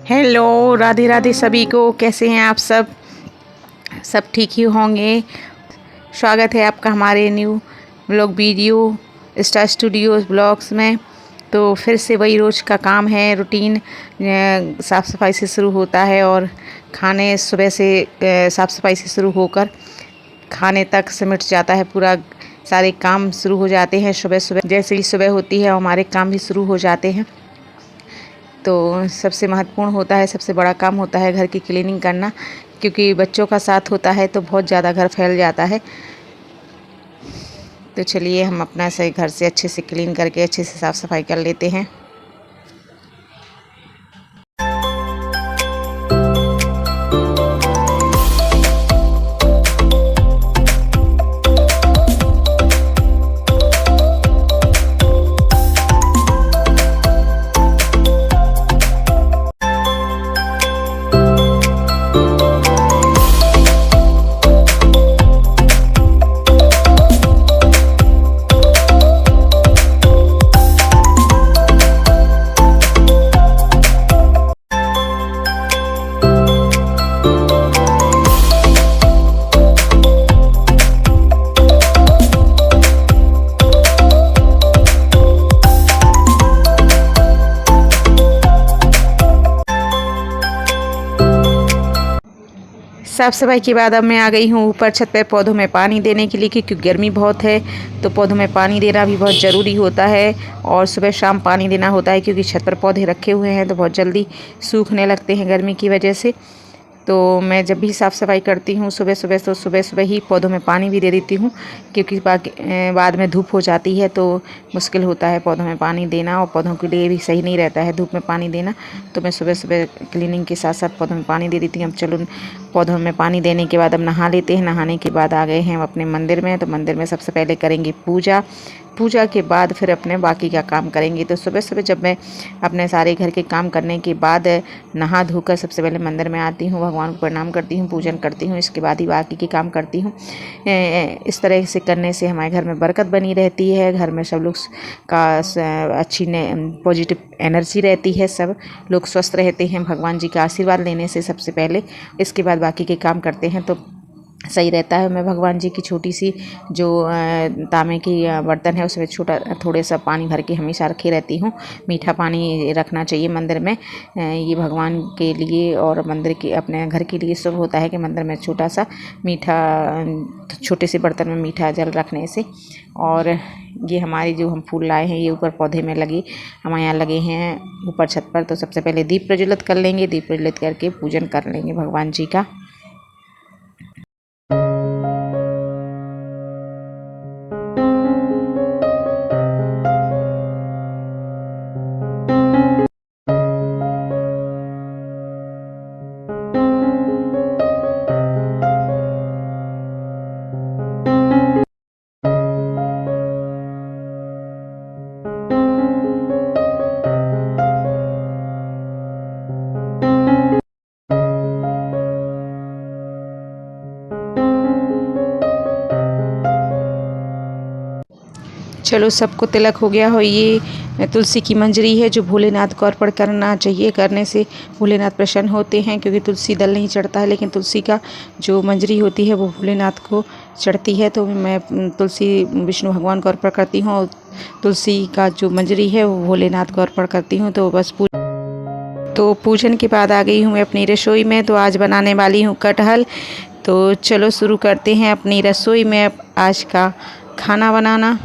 Hello, Radhe Radhe सभी को। कैसे हैं आप सब? सब ठीक ही होंगे। स्वागत है आपका हमारे new blog video star studio blogs में। तो फिर से वही रोज़ का काम है, रूटीन साफ़ सफाई से शुरू होता है और खाने सुबह से साफ़ सफाई से शुरू होकर खाने तक सिमट जाता है पूरा। सारे काम शुरू हो जाते हैं सुबह सुबह। जैसे ही सुबह होती है हमारे काम भी शुरू हो जाते हैं। तो सबसे महत्वपूर्ण होता है, सबसे बड़ा काम होता है घर की क्लीनिंग करना, क्योंकि बच्चों का साथ होता है तो बहुत ज़्यादा घर फैल जाता है। तो चलिए हम अपना से घर से अच्छे से क्लीन करके अच्छे से साफ़ सफाई कर लेते हैं। साफ़ सफाई के बाद अब मैं आ गई हूँ ऊपर छत पर पौधों में पानी देने के लिए, क्योंकि गर्मी बहुत है तो पौधों में पानी देना भी बहुत ज़रूरी होता है। और सुबह शाम पानी देना होता है, क्योंकि छत पर पौधे रखे हुए हैं तो बहुत जल्दी सूखने लगते हैं गर्मी की वजह से। तो मैं जब भी साफ़ सफाई करती हूँ सुबह सुबह, तो सुबह सुबह ही पौधों में पानी भी दे देती हूँ, क्योंकि बाद में धूप हो जाती है तो मुश्किल होता है पौधों में पानी देना, और पौधों के लिए भी सही नहीं रहता है धूप में पानी देना। तो मैं सुबह सुबह क्लीनिंग के साथ साथ पौधों में पानी दे देती हूँ। अब चलो पौधों में पानी देने के बाद अब नहा लेते हैं। नहाने के बाद आ गए हैं हम अपने मंदिर में। तो मंदिर में सबसे पहले करेंगे पूजा। पूजा के बाद फिर अपने बाकी का काम करेंगे। तो सुबह सुबह जब मैं अपने सारे घर के काम करने के बाद नहा धोकर सबसे पहले मंदिर में आती हूँ, भगवान को प्रणाम करती हूँ, पूजन करती हूँ, इसके बाद ही बाकी के काम करती हूँ। इस तरह से करने से हमारे घर में बरकत बनी रहती है, घर में सब लोग का अच्छी पॉजिटिव एनर्जी रहती है, सब लोग स्वस्थ रहते हैं भगवान जी का आशीर्वाद लेने से सबसे पहले। इसके बाद बाकी के काम करते हैं तो सही रहता है। मैं भगवान जी की छोटी सी जो तांबे की बर्तन है उसमें छोटा थोड़े सा पानी भर के हमेशा रखे रहती हूँ। मीठा पानी रखना चाहिए मंदिर में, ये भगवान के लिए और मंदिर के अपने घर के लिए शुभ होता है कि मंदिर में छोटा सा मीठा, छोटे से बर्तन में मीठा जल रखने से। और ये हमारी जो हम फूल लाए हैं ये ऊपर पौधे में लगे, हमारे यहाँ लगे हैं ऊपर छत पर। तो सबसे पहले दीप प्रज्वलित कर लेंगे, दीप प्रज्वलित करके पूजन कर लेंगे भगवान जी का। चलो सबको तिलक हो गया हो। ये तुलसी की मंजरी है जो भोलेनाथ को अर्पण करना चाहिए, करने से भोलेनाथ प्रसन्न होते हैं, क्योंकि तुलसी दल नहीं चढ़ता है लेकिन तुलसी का जो मंजरी होती है वो भोलेनाथ को चढ़ती है। तो मैं तुलसी विष्णु भगवान को अर्पण करती हूँ और तुलसी का जो मंजरी है वो भोलेनाथ को अर्पण करती हूँ। तो बस तो पूजन के बाद आ गई हूँ मैं अपनी रसोई में। तो आज बनाने वाली हूँ कटहल। तो चलो शुरू करते हैं अपनी रसोई में आज का खाना बनाना।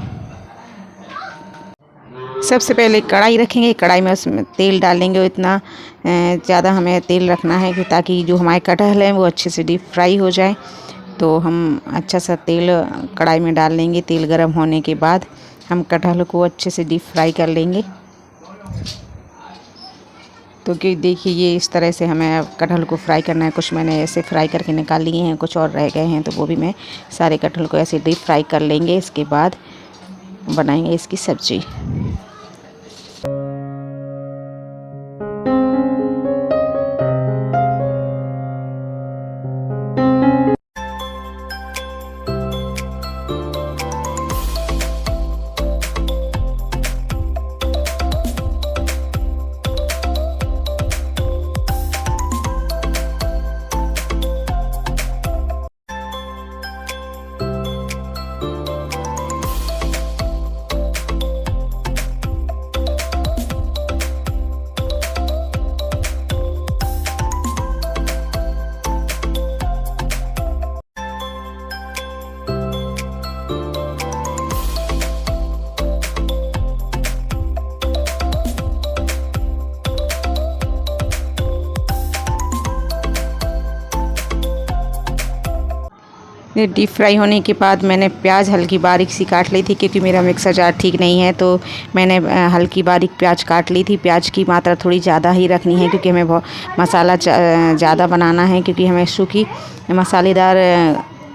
सबसे पहले कढ़ाई रखेंगे, कढ़ाई में उसमें तेल डालेंगे। और इतना ज़्यादा हमें तेल रखना है कि ताकि जो हमारे कटहल हैं वो अच्छे से डीप फ्राई हो जाए। तो हम अच्छा सा तेल कढ़ाई में डाल लेंगे। तेल गर्म होने के बाद हम कटहल को अच्छे से डीप फ्राई कर लेंगे। तो कि देखिए ये इस तरह से हमें कटहल को फ्राई करना है। कुछ मैंने ऐसे फ्राई करके निकाल लिए हैं, कुछ और रह गए हैं, तो वो भी मैं सारे कटहल को ऐसे डीप फ्राई कर लेंगे। इसके बाद बनाएंगे इसकी सब्ज़ी। ये डीप फ्राई होने के बाद मैंने प्याज हल्की बारीक सी काट ली थी, क्योंकि मेरा मिक्सर जार ठीक नहीं है, तो मैंने हल्की बारीक प्याज काट ली थी। प्याज की मात्रा थोड़ी ज़्यादा ही रखनी है, क्योंकि हमें बहुत मसाला ज़्यादा बनाना है, क्योंकि हमें सूखी मसालेदार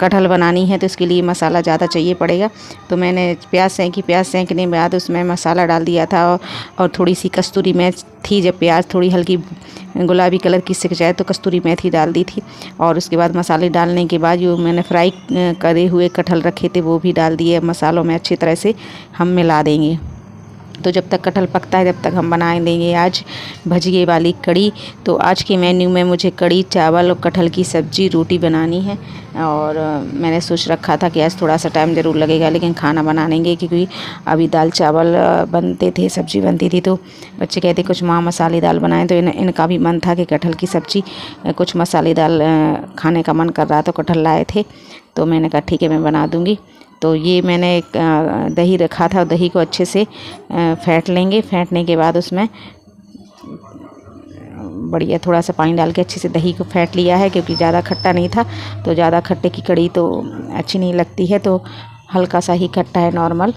कटहल बनानी है, तो इसके लिए मसाला ज़्यादा चाहिए पड़ेगा। तो मैंने प्याज सेंकने के बाद उसमें मसाला डाल दिया था, और थोड़ी सी कस्तूरी मेथी थी। जब प्याज थोड़ी हल्की गुलाबी कलर की सिक जाए तो कस्तूरी मेथी डाल दी थी, और उसके बाद मसाले डालने के बाद जो मैंने फ्राई करे हुए कटहल रखे थे वो भी डाल दिए। मसालों में अच्छी तरह से हम मिला देंगे। तो जब तक कटहल पकता है तब तक हम बना लेंगे आज भजिए वाली कड़ी। तो आज के मेन्यू में मुझे कड़ी चावल और कटहल की सब्ज़ी रोटी बनानी है, और मैंने सोच रखा था कि आज थोड़ा सा टाइम ज़रूर लगेगा, लेकिन खाना बना लेंगे, क्योंकि अभी दाल चावल बनते थे, सब्ज़ी बनती थी। तो बच्चे कहते कुछ माँ मसाले दाल बनाएं, तो इनका भी मन था कि कटहल की सब्ज़ी कुछ मसाले दाल खाने का मन कर रहा, तो कटहल लाए थे, तो मैंने कहा ठीक है मैं बना दूँगी। तो ये मैंने दही रखा था, दही को अच्छे से फेंट लेंगे। फेंटने के बाद उसमें बढ़िया थोड़ा सा पानी डाल के अच्छे से दही को फेंट लिया है, क्योंकि ज़्यादा खट्टा नहीं था, तो ज़्यादा खट्टे की कड़ी तो अच्छी नहीं लगती है, तो हल्का सा ही खट्टा है नॉर्मल।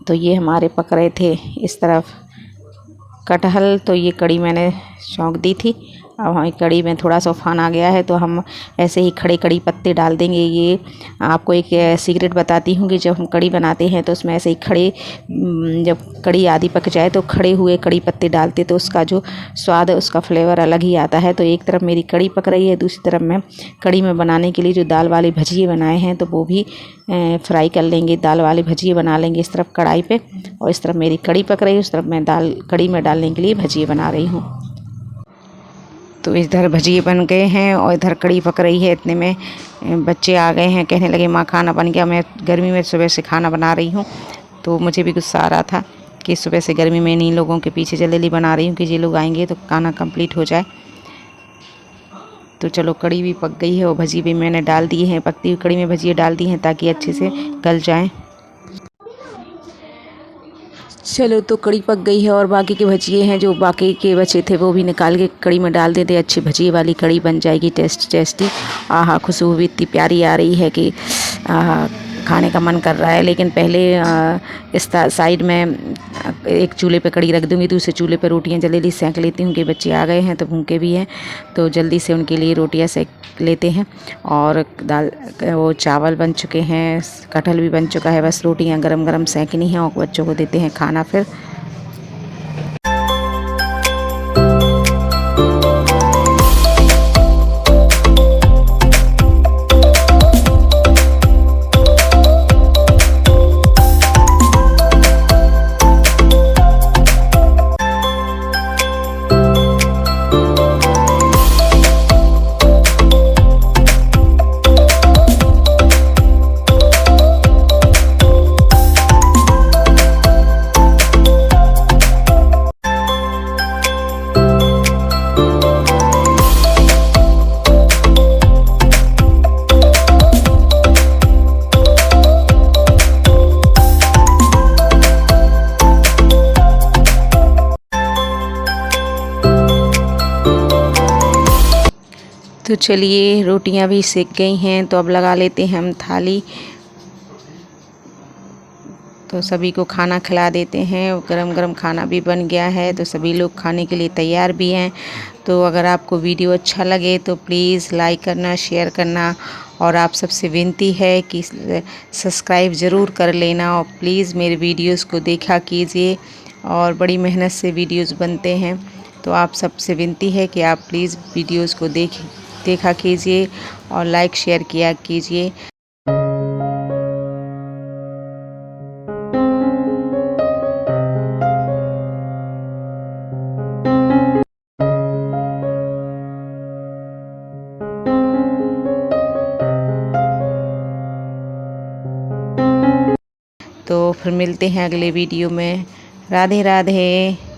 तो ये हमारे पक रहे थे इस तरफ कटहल, तो ये कड़ी मैंने छौंक दी थी। अब हमारी कड़ी में थोड़ा सा उफान आ गया है, तो हम ऐसे ही खड़े कड़ी पत्ते डाल देंगे। ये आपको एक सीक्रेट बताती हूँ कि जब हम कड़ी बनाते हैं तो उसमें ऐसे ही खड़े, जब कड़ी आधी पक जाए तो खड़े हुए कड़ी पत्ते डालते, तो उसका जो स्वाद है उसका फ्लेवर अलग ही आता है। तो एक तरफ मेरी कड़ी पक रही है, दूसरी तरफ मैं कड़ी में बनाने के लिए जो दाल वाले भजिए बनाए हैं तो वो भी फ्राई कर लेंगे। दाल वाले भजिए बना लेंगे इस तरफ कढ़ाई पे, और इस तरफ मेरी कड़ी पक रही है, उस तरफ मैं दाल कड़ी में डालने के लिए भजिए बना रही हूँ। तो इधर भजिए बन गए हैं और इधर कड़ी पक रही है। इतने में बच्चे आ गए हैं, कहने लगे माँ खाना बन गया। मैं गर्मी में सुबह से खाना बना रही हूँ, तो मुझे भी गुस्सा आ रहा था कि सुबह से गर्मी में इन्हीं लोगों के पीछे जल्दी बना रही हूँ कि ये लोग आएंगे तो खाना कंप्लीट हो जाए। तो चलो कड़ी भी पक गई है और भजिए भी मैंने डाल दिए हैं। पकती हुई कड़ी में भजिए डाल दी हैं ताकि अच्छे से गल जाएँ। चलो तो कड़ी पक गई है, और बाकी के भजिए हैं जो बाकी के बचे थे वो भी निकाल के कड़ी में डाल देते। अच्छी भजिए वाली कड़ी बन जाएगी, टेस्टी। आहा, खुशबू भी इतनी प्यारी आ रही है कि खाने का मन कर रहा है। लेकिन पहले इस साइड में एक चूल्हे पे कड़ी रख दूँगी, दूसरे चूल्हे पे रोटियां जल्दी सेंक लेती हूँ कि बच्चे आ गए हैं तो भूखे भी हैं, तो जल्दी से उनके लिए रोटियां सेंक लेते हैं। और दाल वो चावल बन चुके हैं, कटहल भी बन चुका है, बस रोटियां गरम गरम सेंकनी हैं और बच्चों को देते हैं खाना फिर। तो चलिए रोटियां भी सेक गई हैं, तो अब लगा लेते हैं हम थाली। तो सभी को खाना खिला देते हैं। गरम गरम खाना भी बन गया है, तो सभी लोग खाने के लिए तैयार भी हैं। तो अगर आपको वीडियो अच्छा लगे तो प्लीज़ लाइक करना, शेयर करना, और आप सबसे विनती है कि सब्सक्राइब ज़रूर कर लेना, और प्लीज़ मेरे वीडियोस को देखा कीजिए। और बड़ी मेहनत से वीडियोस बनते हैं, तो आप सबसे विनती है कि आप प्लीज़ वीडियोस को देखा कीजिए और लाइक शेयर किया कीजिए। तो फिर मिलते हैं अगले वीडियो में। राधे राधे।